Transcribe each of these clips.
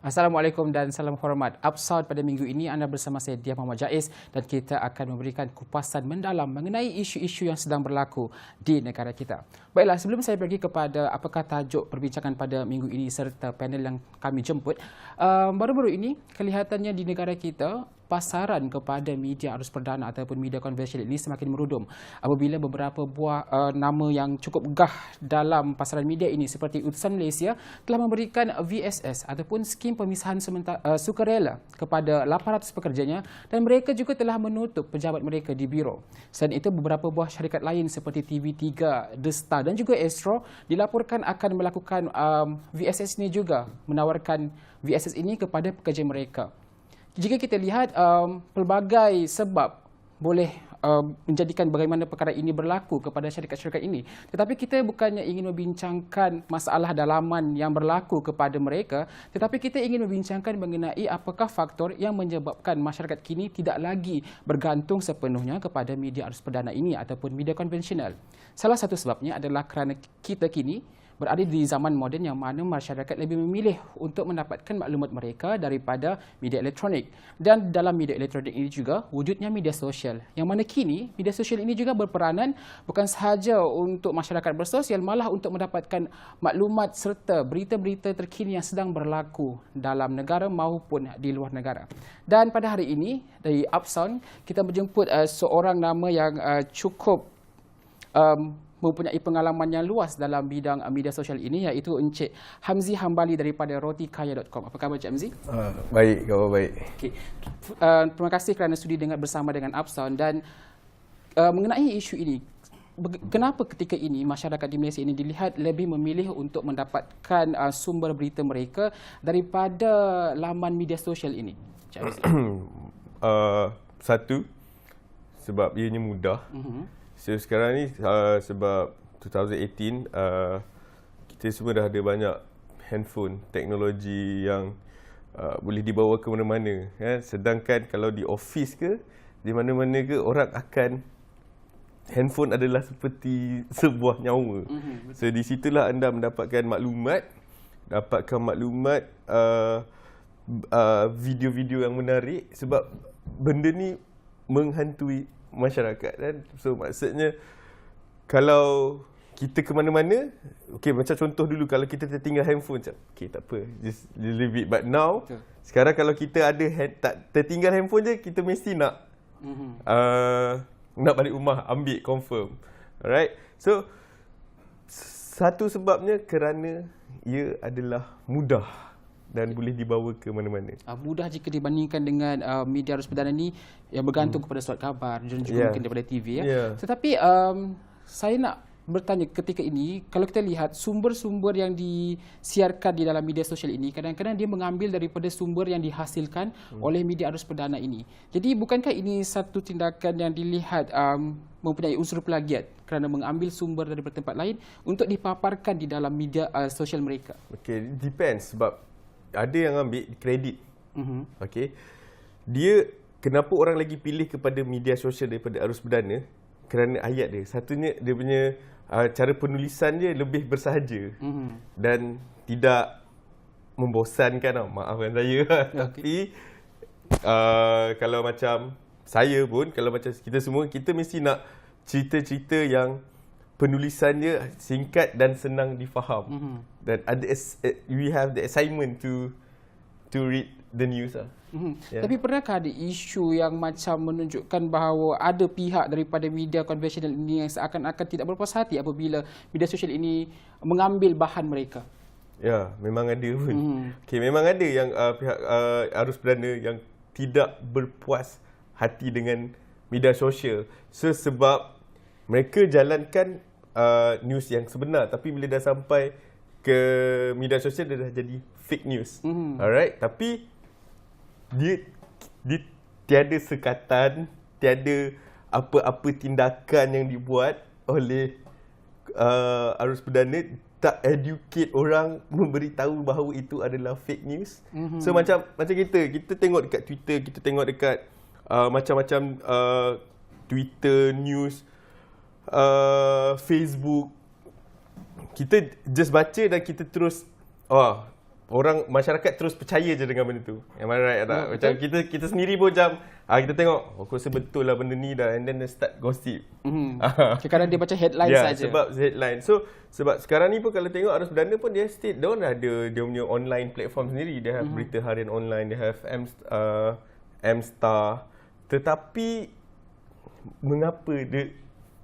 Assalamualaikum dan salam hormat. Upsound pada minggu ini anda bersama saya Diah Muhammad Jaiz dan kita akan memberikan kupasan mendalam mengenai isu-isu yang sedang berlaku di negara kita. Baiklah, sebelum saya pergi kepada apakah tajuk perbincangan pada minggu ini serta panel yang kami jemput, baru-baru ini kelihatannya di negara kita pasaran kepada media arus perdana ataupun media konvensional ini semakin merudum apabila beberapa buah nama yang cukup gah dalam pasaran media ini seperti Utusan Malaysia telah memberikan VSS ataupun skim pemisahan sukarela kepada 800 pekerjanya dan mereka juga telah menutup pejabat mereka di biro. Selain itu, beberapa buah syarikat lain seperti TV3, The Star dan juga Astro dilaporkan akan melakukan VSS ini juga, menawarkan VSS ini kepada pekerja mereka. Jika kita lihat pelbagai sebab boleh menjadikan bagaimana perkara ini berlaku kepada syarikat-syarikat ini. Tetapi kita bukannya ingin membincangkan masalah dalaman yang berlaku kepada mereka, tetapi kita ingin membincangkan mengenai apakah faktor yang menyebabkan masyarakat kini tidak lagi bergantung sepenuhnya kepada media arus perdana ini ataupun media konvensional. Salah satu sebabnya adalah kerana kita kini berada di zaman moden yang mana masyarakat lebih memilih untuk mendapatkan maklumat mereka daripada media elektronik. Dan dalam media elektronik ini juga wujudnya media sosial. Yang mana kini media sosial ini juga berperanan bukan sahaja untuk masyarakat bersosial, malah untuk mendapatkan maklumat serta berita-berita terkini yang sedang berlaku dalam negara maupun di luar negara. Dan pada hari ini dari Upsound kita menjemput seorang nama yang cukup mempunyai pengalaman yang luas dalam bidang media sosial ini, iaitu Encik Hamzi Hambali daripada rotikaya.com. Apa khabar Encik Hamzi? Baik, khabar baik. Okay. Terima kasih kerana sudi bersama dengan Upsound. Dan mengenai isu ini, kenapa ketika ini masyarakat di Malaysia ini dilihat lebih memilih untuk mendapatkan sumber berita mereka daripada laman media sosial ini? Satu, sebab ianya mudah. So, sekarang ni sebab 2018 kita semua dah ada banyak handphone, teknologi yang boleh dibawa ke mana-mana. Sedangkan kalau di office ke, di mana-mana ke, orang akan handphone adalah seperti sebuah nyawa. So di situlah anda mendapatkan maklumat, video-video yang menarik sebab benda ni menghantui masyarakat kan. So maksudnya kalau kita ke mana-mana, okey, macam contoh dulu kalau kita tertinggal handphone, okey tak apa, just leave it. But now sekarang kalau kita ada tak tertinggal handphone je, kita mesti nak nak balik rumah ambil confirm. Alright. So satu sebabnya kerana ia adalah mudah dan boleh dibawa ke mana-mana. Mudah jika dibandingkan dengan media arus perdana ni yang bergantung kepada surat khabar dan juga mungkin daripada TV. Tetapi saya nak bertanya ketika ini, kalau kita lihat sumber-sumber yang disiarkan di dalam media sosial ini, kadang-kadang dia mengambil daripada sumber yang dihasilkan oleh media arus perdana ini. Jadi bukankah ini satu tindakan yang dilihat mempunyai unsur plagiat kerana mengambil sumber daripada tempat lain untuk dipaparkan di dalam media sosial mereka? Okey, depends sebab ada yang ambil kredit. Okey. Dia kenapa orang lagi pilih kepada media sosial daripada arus perdana? Kerana ayat dia. Satunya dia punya cara penulisan dia lebih bersahaja dan tidak membosankan. Maafkan saya. Tapi kalau macam saya pun, kalau macam kita semua, kita mesti nak cerita-cerita yang penulisan dia singkat dan senang difaham. Dan ada we have the assignment to read the news lah. Tapi pernahkah ada isu yang macam menunjukkan bahawa ada pihak daripada media konvensional ini yang seakan-akan tidak berpuas hati apabila media sosial ini mengambil bahan mereka? Ya, memang ada pun. Okay, memang ada yang pihak arus perdana yang tidak berpuas hati dengan media sosial. So, sebab mereka jalankan news yang sebenar, tapi bila dah sampai ke media sosial dia dah jadi fake news. Alright, tapi dia tiada sekatan, tiada apa-apa tindakan yang dibuat oleh arus perdana tak educate orang, memberitahu bahawa itu adalah fake news. So macam kita tengok dekat Twitter, kita tengok dekat macam-macam Twitter news, Facebook, kita just baca dan kita terus orang masyarakat terus percaya je dengan benda tu. Am I right tak? Macam kita sendiri pun macam kita tengok aku rasa betul lah benda ni dah, and then they start gossip. Kadang dia baca headline saja. Sebab headline. So sebab sekarang ni pun kalau tengok arus perdana pun dia ada dia punya online platform sendiri. Dia have berita harian online, dia have M-Star. Tetapi mengapa dia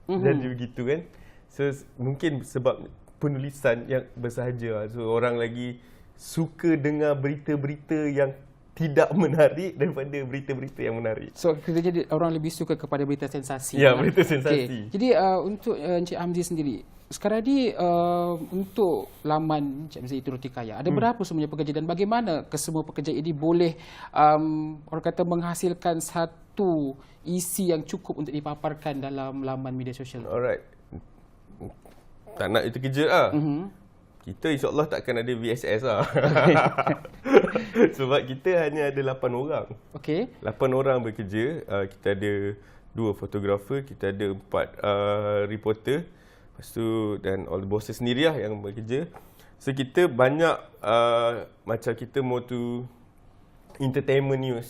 jadi begitu kan? So mungkin sebab penulisan yang bersahaja. So orang lagi suka dengar berita-berita yang tidak menarik daripada berita-berita yang menarik. So kita jadi orang lebih suka kepada berita sensasi. Ya, berita sensasi. Okay. Jadi untuk Encik Hamzi sendiri, sekarang ni untuk laman Encik Hamzi itu Roti Kaya, ada berapa sebenarnya pekerja dan bagaimana kesemua pekerja ini boleh orang kata menghasilkan satu isi yang cukup untuk dipaparkan dalam laman media sosial? Alright. Tak nak itu kerja lah. Kita insyaAllah takkan ada VSS lah. Sebab kita hanya ada 8 orang. Okey. 8 orang bekerja. Kita ada 2 fotografer, kita ada 4 reporter. Lepas tu dan all the bosses sendiri lah yang bekerja. So kita banyak macam kita mau tu entertainment news.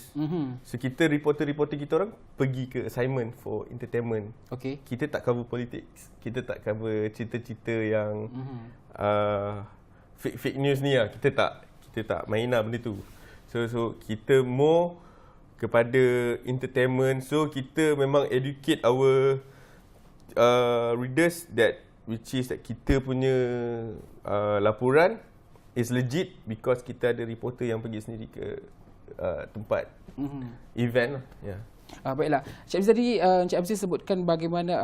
So kita reporter-reporter kita orang pergi ke assignment for entertainment. Okey. Kita tak cover politics. Kita tak cover cerita-cerita yang fake news ni lah. Kita tak main lah benda tu. So kita more kepada entertainment. So kita memang educate our readers that which is that kita punya laporan is legit because kita ada reporter yang pergi sendiri ke tempat event lah. Yeah. Baiklah. Encik Hamzi tadi Encik Hamzi sebutkan bagaimana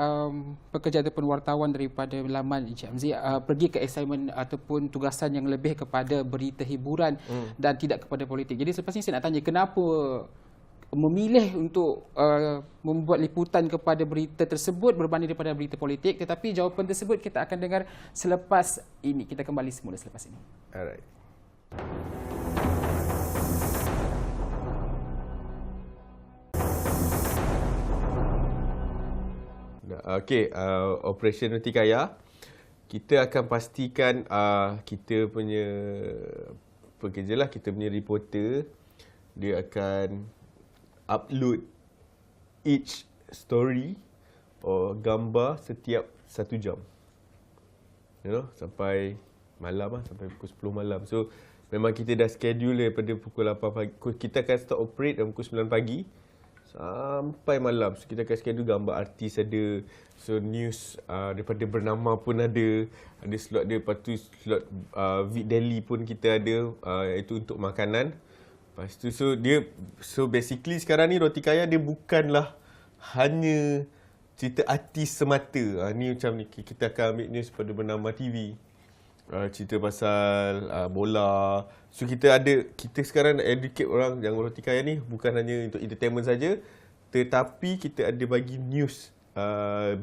pekerja ataupun wartawan daripada laman Encik Hamzi pergi ke assignment ataupun tugasan yang lebih kepada berita hiburan dan tidak kepada politik. Jadi selepas ini saya nak tanya kenapa memilih untuk membuat liputan kepada berita tersebut berbanding daripada berita politik, tetapi jawapan tersebut kita akan dengar selepas ini. Kita kembali semula selepas ini. Alright. Okey, Operation Roti Kaya, kita akan pastikan kita punya pekerja lah, kita punya reporter, dia akan upload each story or gambar setiap 1 jam. You know, sampai malam lah, sampai pukul 10 malam. So, memang kita dah schedule daripada pukul 8 pagi. Kita akan start operate dalam pukul 9 pagi sampai malam. So, kita akan schedule gambar artis ada. So, news daripada Bernama pun ada slot dia. Lepas tu slot Vid Daily pun kita ada, itu untuk makanan. Lepas tu, so basically sekarang ni Roti Kaya dia bukanlah hanya cerita artis semata. Ni macam ni, kita akan ambil news pada Bernama TV. Cerita pasal bola. So kita sekarang nak educate orang yang Roti Kaya ni bukan hanya untuk entertainment saja, tetapi kita ada bagi news,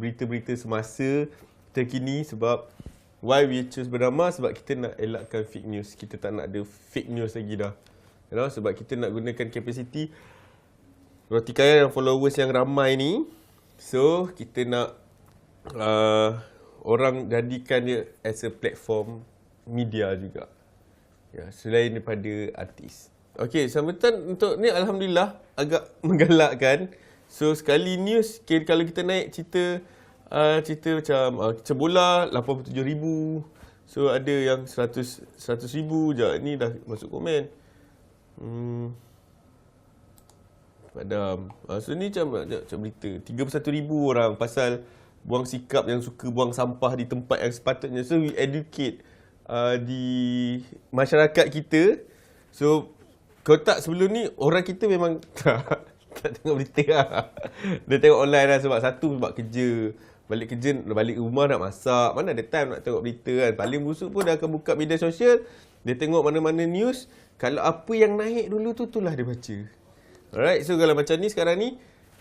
berita-berita semasa terkini. Sebab why we choose Bernama, sebab kita nak elakkan fake news. Kita tak nak ada fake news lagi dah. You know, sebab kita nak gunakan kapasiti Roti Kaya yang followers yang ramai ni. So kita nak orang jadikan dia as a platform media juga. Ya, selain daripada artis. Okey, sambutan untuk ni alhamdulillah agak menggalakkan. So sekali news, kalau kita naik cerita cerita macam bola 87,000. So ada yang 100,000 je. Ni dah masuk komen. Padam. So ni macam berita 31,000 orang pasal buang sikap yang suka buang sampah di tempat yang sepatutnya. So we educate di masyarakat kita. So kalau tak sebelum ni orang kita memang tak tengok berita lah. Dia tengok online lah sebab kerja. Balik rumah nak masak. Mana ada time nak tengok berita kan. Paling busuk pun dia akan buka media sosial. Dia tengok mana-mana news. Kalau apa yang naik dulu itulah dia baca. Alright, so kalau macam ni sekarang ni,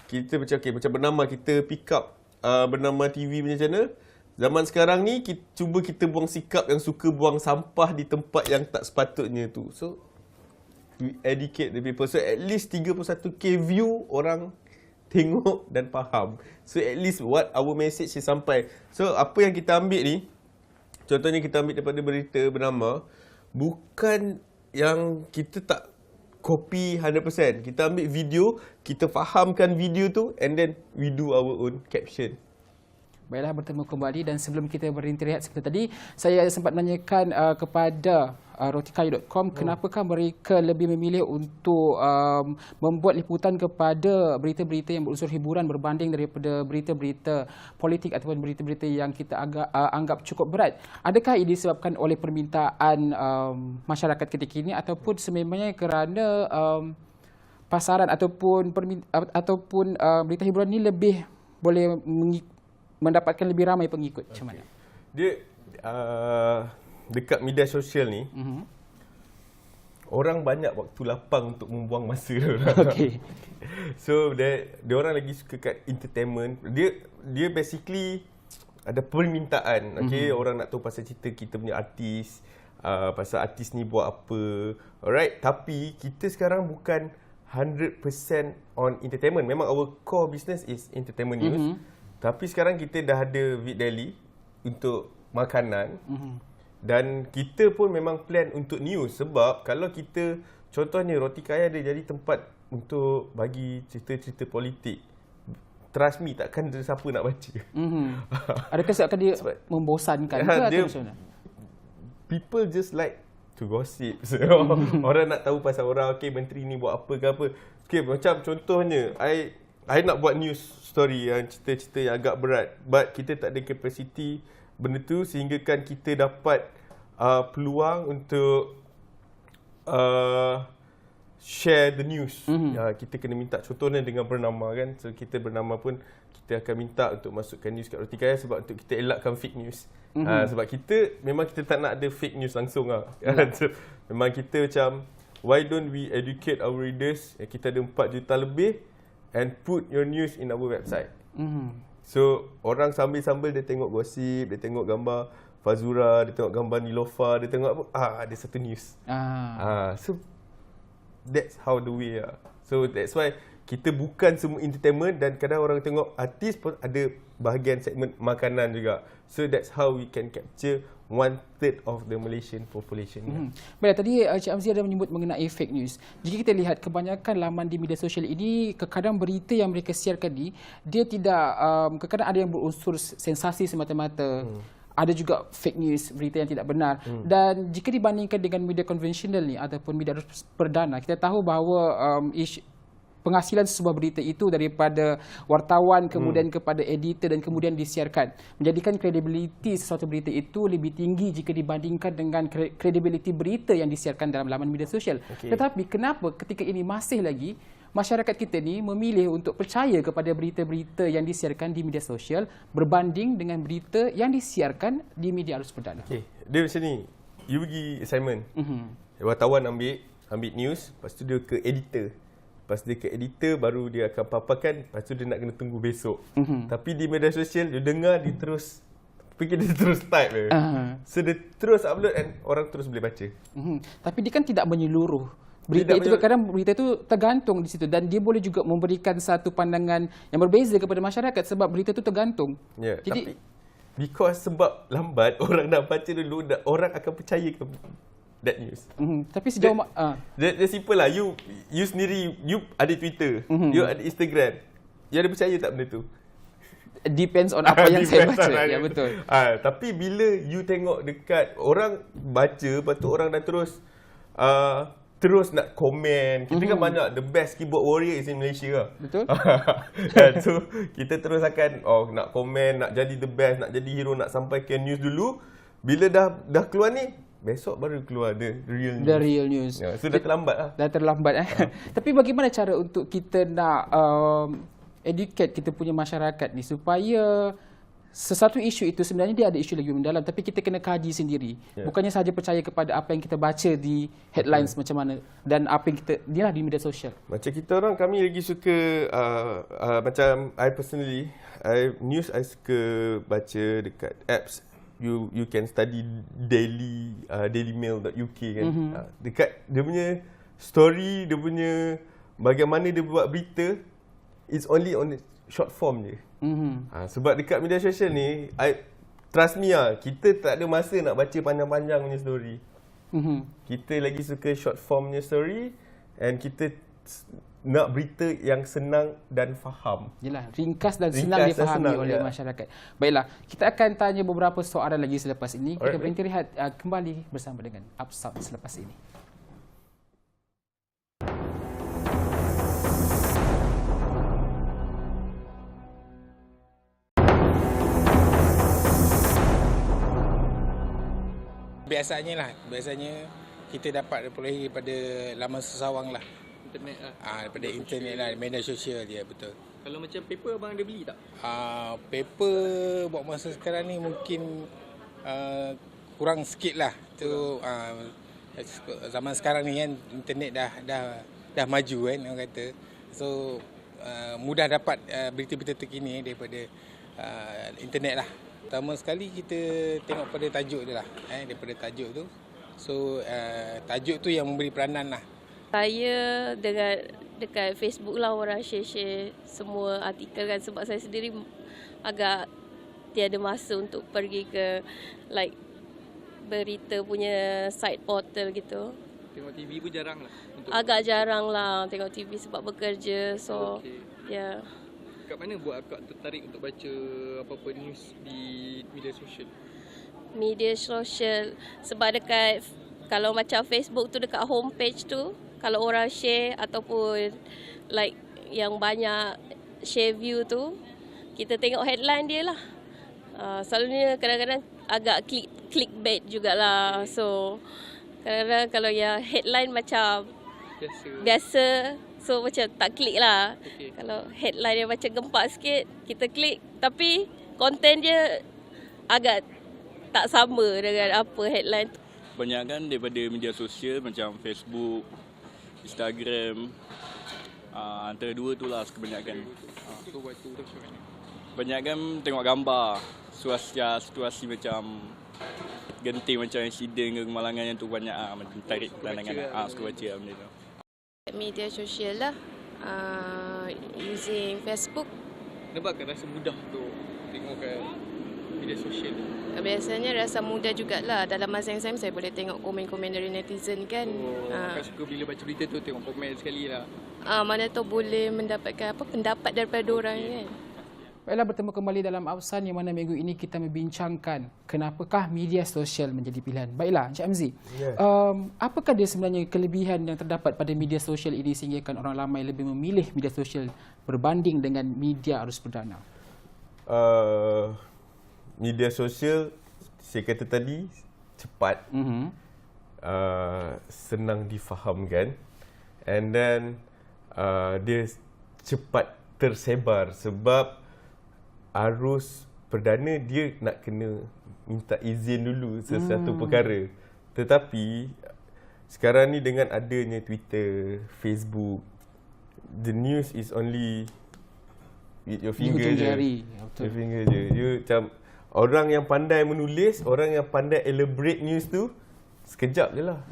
kita macam bernama kita pick up bernama TV punya channel. Zaman sekarang ni, cuba kita buang sikap yang suka buang sampah di tempat yang tak sepatutnya tu. So, we educate the people. So, at least 31k view orang tengok dan faham. So, at least what our message is sampai. So, apa yang kita ambil ni, contohnya kita ambil daripada berita bernama, bukan yang kita tak copy 100%. Kita ambil video, kita fahamkan video tu and then we do our own caption. Baiklah, bertemu kembali dan sebelum kita berhenti rehat seperti tadi, saya sempat menanyakan kepada rotikayu.com kenapakah mereka lebih memilih untuk membuat liputan kepada berita-berita yang berunsur hiburan berbanding daripada berita-berita politik ataupun berita-berita yang kita anggap cukup berat. Adakah ini disebabkan oleh permintaan masyarakat ketika ini ataupun sememangnya kerana pasaran ataupun berita hiburan ini lebih boleh mendapatkan lebih ramai pengikut? Macam mana? Dia dekat media sosial ni, orang banyak waktu lapang untuk membuang masa. Okay. So dia orang lagi suka kat entertainment. Dia basically ada permintaan. Okay, orang nak tahu pasal cerita kita punya artis, pasal artis ni buat apa. Alright, tapi kita sekarang bukan 100% on entertainment. Memang our core business is entertainment news. Tapi sekarang kita dah ada Vid Daily untuk makanan. Dan kita pun memang plan untuk news. Sebab kalau kita, contohnya Roti Kaya dia jadi tempat untuk bagi cerita-cerita politik. Trust me, takkan siapa nak baca. Adakah sebabkan dia membosankan ke atau macam mana? People just like to gossip. So, orang nak tahu pasal orang, okay, menteri ni buat apa ke apa. Okay, macam contohnya, I nak buat news story yang cerita-cerita yang agak berat, but kita tak ada capacity benda tu sehingga kan kita dapat peluang untuk share the news. Kita kena minta, contohnya dengan bernama kan. So kita bernama pun kita akan minta untuk masukkan news kat Roti Kaya sebab untuk kita elakkan fake news. Sebab kita tak nak ada fake news langsung lah. So, memang kita macam, why don't we educate our readers? Kita ada 4 juta lebih and put your news in our website. So, orang sambil-sambil dia tengok gosip, dia tengok gambar Fazura, dia tengok gambar Nilofa, dia tengok apa, ada satu news. So, that's how the way lah. So, that's why kita bukan semua entertainment dan kadang orang tengok artis pun ada bahagian segmen makanan juga. So, that's how we can capture 1/3 of the Malaysian population. Baik, tadi Cik Amzi ada menyebut mengenai fake news. Jika kita lihat kebanyakan laman di media sosial ini, kadang berita yang mereka siarkan ni, dia tidak, kadang ada yang berunsur sensasi semata-mata. Ada juga fake news, berita yang tidak benar. Dan jika dibandingkan dengan media konvensional ni ataupun media perdana, kita tahu bahawa penghasilan sebuah berita itu daripada wartawan kemudian kepada editor dan kemudian disiarkan, menjadikan kredibiliti sesuatu berita itu lebih tinggi jika dibandingkan dengan kredibiliti berita yang disiarkan dalam laman media sosial. Tetapi kenapa ketika ini masih lagi masyarakat kita ni memilih untuk percaya kepada berita-berita yang disiarkan di media sosial berbanding dengan berita yang disiarkan di media arus perdana? Dia macam ni, you pergi assignment, wartawan ambil news, lepas tu dia ke editor. Lepas dia ke editor, baru dia akan paparkan, lepas tu dia nak kena tunggu besok. Tapi di media sosial, dia dengar, dia terus fikir, dia terus type. So dia terus upload and orang terus boleh baca. Tapi dia kan tidak menyeluruh. Berita itu kadang berita itu tergantung di situ dan dia boleh juga memberikan satu pandangan yang berbeza kepada masyarakat sebab berita itu tergantung. Jadi, tapi sebab lambat, orang nak baca dulu, orang akan percaya ke that news. Tapi sejauh dia simple lah. You sendiri, you ada Twitter, you ada Instagram. You ada percaya tak benda tu? depends on apa yang saya Depends baca. on Ya, ada. betul. Tapi bila you tengok dekat orang baca, lepas tu orang dah terus nak komen. Kita kan banyak the best keyboard warrior is in Malaysia lah. Betul. So kita terus akan nak komen, nak jadi the best, nak jadi hero, nak sampaikan news dulu. Bila dah keluar ni, besok baru keluar the real news. The real news. Ya, so dah terlambat lah. Dah terlambat. Tapi bagaimana cara untuk kita nak educate kita punya masyarakat ni supaya sesuatu isu itu sebenarnya dia ada isu lagi mendalam, tapi kita kena kaji sendiri. Bukannya sahaja percaya kepada apa yang kita baca di headlines macam mana dan apa yang kita dia lah di media sosial. Macam kita orang, kami lagi suka macam I personally, news I suka baca dekat apps. You can study dailymail.uk kan. Dekat dia punya story, dia punya bagaimana dia buat berita, it's only on the short form je. Sebab dekat media sosial ni, trust me lah, kita tak ada masa nak baca panjang-panjang punya story. Kita lagi suka short form punya story, and kita nak berita yang senang dan faham. Yelah, ringkas dan senang difahami oleh masyarakat. Baiklah, kita akan tanya beberapa soalan lagi selepas ini. Kita berhenti rehat, kembali bersama dengan Upsound selepas ini. Biasanya kita dapat perolehi daripada laman sesawang lah. Internet lah. Daripada internet lah, media sosial dia, betul. Kalau macam paper abang ada beli tak? Paper buat masa sekarang ni mungkin kurang sikit lah. Tu zaman sekarang ni kan internet dah maju kan orang kata. So mudah dapat berita-berita terkini daripada internet lah. Pertama sekali kita tengok pada tajuk dia lah. Daripada tajuk tu. So tajuk tu yang memberi peranan lah. Saya dekat Facebook lah orang share semua artikel kan, sebab saya sendiri agak tiada masa untuk pergi ke like berita punya site portal gitu. Tengok TV pun jarang lah. Agak jarang lah tengok TV sebab bekerja. So ya. Kat mana buat akak tertarik untuk baca apa-apa news di media sosial? Media sosial sebab dekat kalau macam Facebook tu dekat homepage tu, kalau orang share ataupun like yang banyak share view tu, kita tengok headline dia lah. Selalunya kadang-kadang agak clickbait jugalah. So kadang-kadang kalau yang headline macam biasa, so macam tak klik lah. Kalau headline dia macam gempak sikit, kita klik. Tapi konten dia agak tak sama dengan apa headline tu. Kebanyakan daripada media sosial macam Facebook, Instagram, antara dua tu lah kebanyakan. So waktu tu macam mana? Kebanyakan tengok gambar, situasi macam genting, macam insiden ke kemalangan yang tu banyak tarik pandangan. Suka baca lah benda tu. Media sosial lah, using Facebook. Kenapa akak rasa mudah untuk tengok kat media sosial? Biasanya rasa mudah jugalah. Dalam masa yang sama saya boleh tengok komen-komen dari netizen kan. Akak suka bila baca berita tu tengok komen sekali lah. Mana tahu boleh mendapatkan pendapat daripada orang kan. Baiklah, bertemu kembali dalam Upsound yang mana minggu ini kita membincangkan kenapakah media sosial menjadi pilihan. Baiklah, Encik Hamzi, apakah dia sebenarnya kelebihan yang terdapat pada media sosial ini sehingga orang ramai lebih memilih media sosial berbanding dengan media arus perdana? Media sosial, saya kata tadi, cepat, senang difahamkan, and then dia cepat tersebar sebab arus perdana dia nak kena minta izin dulu sesuatu perkara. Tetapi sekarang ni dengan adanya Twitter, Facebook, the news is only with your finger je. Your finger je. You macam orang yang pandai menulis, orang yang pandai elaborate news tu sekejap je lah.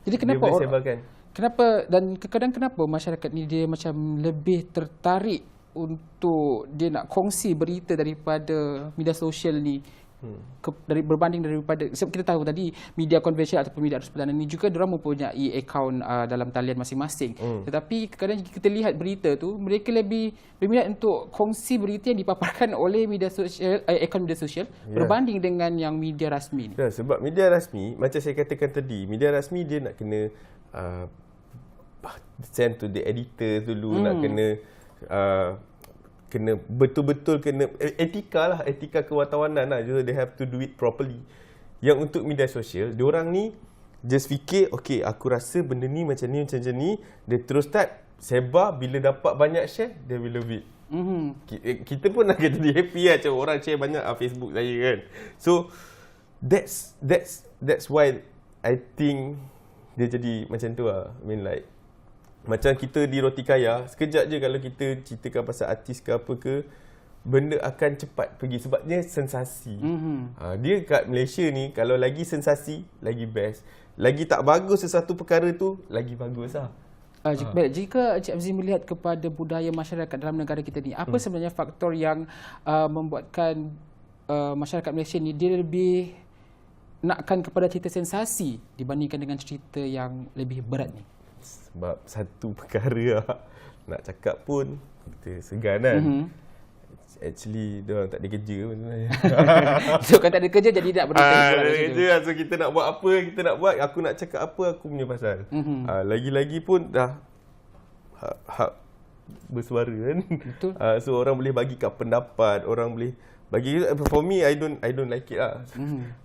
Jadi kenapa kenapa masyarakat ni dia macam lebih tertarik untuk dia nak kongsi berita daripada media sosial ni berbanding daripada sebab kita tahu tadi media konvensional ataupun media arus perdana ni juga diorang mempunyai akaun dalam talian masing-masing. Tetapi kadang-kadang jika kita lihat berita tu, mereka lebih berminat untuk kongsi berita yang dipaparkan oleh media sosial, akaun media sosial berbanding dengan yang media rasmi ni. Ya, sebab media rasmi, macam saya katakan tadi, media rasmi dia nak kena send to the editor dulu, nak kena betul-betul kena etika lah, etika kewartawanan lah. They have to do it properly. Yang untuk media sosial, diorang ni just fikir, okay, aku rasa benda ni macam ni, dia terus start sebar, bila dapat banyak share, they will love it. Kita pun nak jadi happy lah, macam orang share banyak Facebook saya kan. So that's why I think dia jadi macam tu lah. I mean like, macam kita di Roti Kaya, sekejap je kalau kita ceritakan pasal artis ke apa ke, benda akan cepat pergi sebabnya sensasi. Dia kat Malaysia ni, kalau lagi sensasi, lagi best. Lagi tak bagus sesuatu perkara tu, lagi bagus lah. Jika Encik Hamzi melihat kepada budaya masyarakat dalam negara kita ni, apa sebenarnya faktor yang membuatkan masyarakat Malaysia ni dia lebih nakkan kepada cerita sensasi dibandingkan dengan cerita yang lebih berat ni? Sebab satu perkara lah, nak cakap pun kita segan kan. Actually diorang tak ada kerja pun sebenarnya. So kan tak ada kerja jadi tak berita. Tak ada kerja lah. So kita nak buat apa, kita nak buat, aku nak cakap apa, aku punya pasal. Lagi-lagi pun dah hak bersuara kan. Betul. So orang boleh bagikan pendapat, orang boleh bagi, for me I don't like it lah.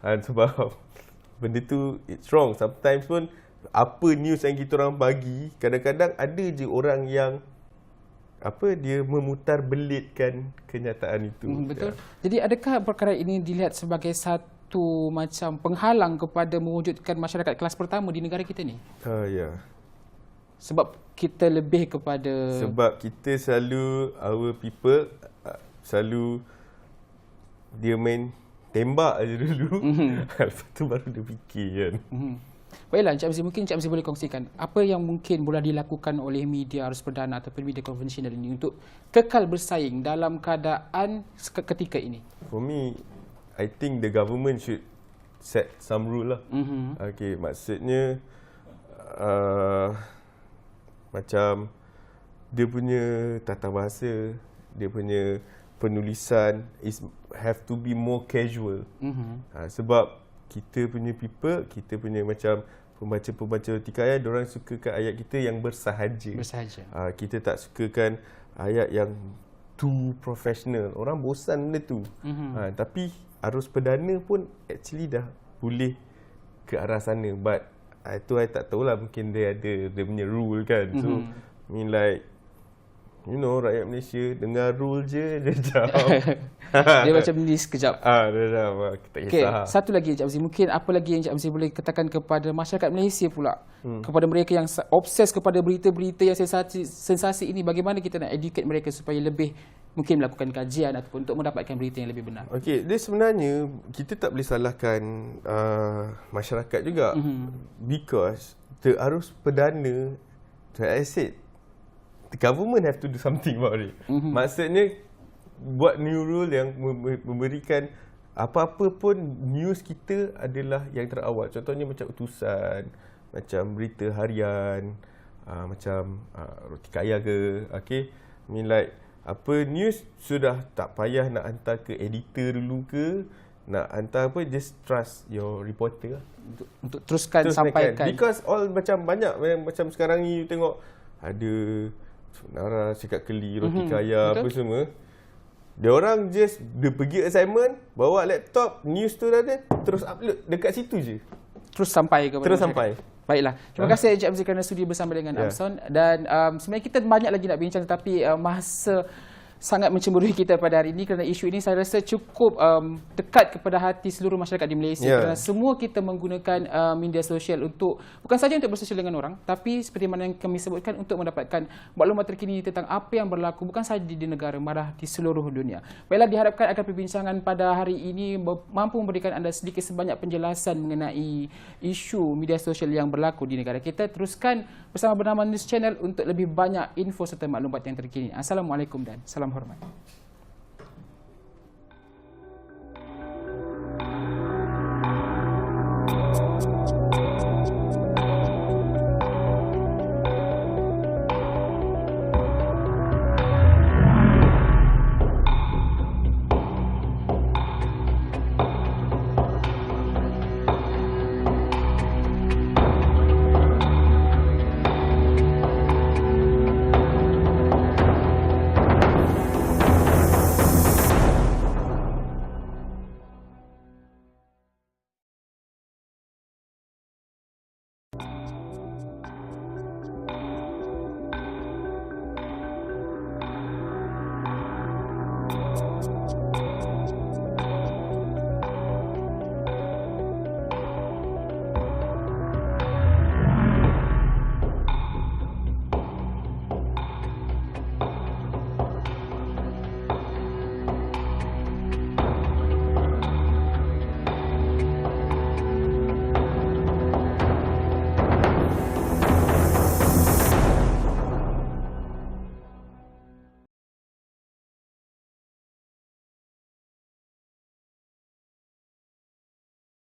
Sebab benda tu it's wrong. Sometimes pun apa news yang kita orang bagi, kadang-kadang ada je orang yang dia memutar belitkan kenyataan itu. Betul. Jadi adakah perkara ini dilihat sebagai satu macam penghalang kepada mewujudkan masyarakat kelas pertama di negara kita ni? Ya. Sebab kita lebih kepada, sebab kita selalu, our people selalu dia main tembak aja dulu. Lepas tu baru dia fikir kan. Baiklah, Encik Hamzi, mungkin Encik Hamzi boleh kongsikan apa yang mungkin boleh dilakukan oleh media arus perdana ataupun media konvensional ini untuk kekal bersaing dalam keadaan ketika ini? For me, I think the government should set some rule lah. Okay, maksudnya macam dia punya tata bahasa, dia punya penulisan have to be more casual. Sebab kita punya people, kita punya macam pembaca-pembaca Roti Kaya, diorang sukakan ayat kita yang bersahaja. Kita tak sukakan ayat yang too professional. Orang bosan benda tu. Tapi arus perdana pun actually dah boleh ke arah sana. But itu I tak tahulah, mungkin dia ada dia punya rule kan. So I mean like, you know, rakyat Malaysia dengar rule je, dia jawab. Dia macam ni sekejap. Dia jawab. Tak kisah. Satu lagi Encik Hamzi, mungkin apa lagi yang Encik Hamzi boleh katakan kepada masyarakat Malaysia pula, kepada mereka yang obses kepada berita-berita yang sensasi ini, bagaimana kita nak educate mereka supaya lebih mungkin melakukan kajian ataupun untuk mendapatkan berita yang lebih benar? Okey, dia sebenarnya kita tak boleh salahkan masyarakat juga. Because the arus perdana, like I said, the government have to do something about it. Maksudnya buat new rule yang memberikan apa-apa pun news kita adalah yang terawal. Contohnya macam utusan, macam berita harian, macam Roti Kaya ke, okay. I mean like, apa news sudah tak payah nak hantar ke editor dulu ke, nak hantar apa, just trust your reporter lah. Untuk teruskan sampaikan. Because all macam banyak, macam sekarang ni you tengok ada Nara, Cakap Keli, Roti Kaya, apa semua. Dia orang just dia pergi assignment, bawa laptop, news tu dah ada, terus upload dekat situ je. Terus sampai kepada terus sampai. Baiklah. Terima kasih Encik Hamzi kerana sudi bersama dengan Amson. Dan sebenarnya kita banyak lagi nak bincang, tetapi masa sangat mencemburui kita pada hari ini kerana isu ini saya rasa cukup dekat kepada hati seluruh masyarakat di Malaysia. Kerana semua kita menggunakan media sosial untuk bukan saja untuk bersosial dengan orang, tapi seperti mana yang kami sebutkan, untuk mendapatkan maklumat terkini tentang apa yang berlaku bukan saja di negara, malah di seluruh dunia. Baiklah, diharapkan akan perbincangan pada hari ini mampu memberikan anda sedikit sebanyak penjelasan mengenai isu media sosial yang berlaku di negara kita. Teruskan bersama Bernama News Channel untuk lebih banyak info serta maklumat yang terkini. Assalamualaikum dan salam hormat.